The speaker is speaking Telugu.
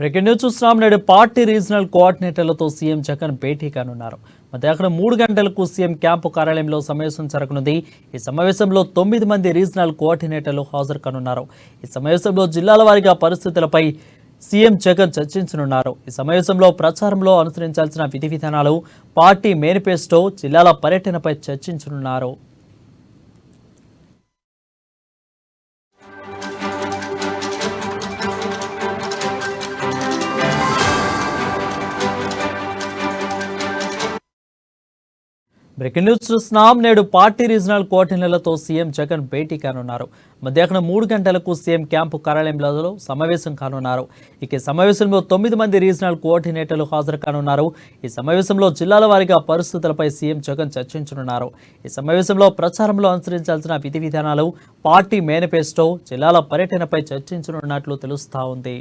బ్రేకింగ్ న్యూస్ చూస్తున్నాం. నేడు పార్టీ రీజనల్ కోఆర్డినేటర్లతో సీఎం జగన్ భేటీ కానున్నారు. మధ్యాహ్నం 3 గంటలకు సీఎం క్యాంపు కార్యాలయంలో సమావేశం జరగనుంది. ఈ సమావేశంలో 9 మంది రీజనల్ కోఆర్డినేటర్లు హాజరు కానున్నారు. ఈ సమావేశంలో జిల్లాల వారీగా పరిస్థితులపై సీఎం జగన్ చర్చించనున్నారు. ఈ సమావేశంలో ప్రచారంలో అనుసరించాల్సిన విధి విధానాలు, పార్టీ మేనిఫెస్టో, జిల్లాల పర్యటనపై చర్చించనున్నారు. బ్రేకింగ్ న్యూస్ చూస్తున్నాం. నేడు పార్టీ రీజనల్ కోఆర్డినేటర్లతో సీఎం జగన్ భేటీ కానున్నారు. మధ్యాహ్నం 3 గంటలకు సీఎం క్యాంపు కార్యాలయంలో సమావేశం కానున్నారు. ఇక సమావేశంలో 9 మంది రీజనల్ కోఆర్డినేటర్లు హాజరు కానున్నారు. ఈ సమావేశంలో జిల్లాల వారీగా పరిస్థితులపై సీఎం జగన్ చర్చించనున్నారు. ఈ సమావేశంలో ప్రచారంలో అనుసరించాల్సిన విధి విధానాలు, పార్టీ మేనిఫెస్టో, జిల్లాల పర్యటనపై చర్చించనున్నట్లు తెలుస్తా ఉంది.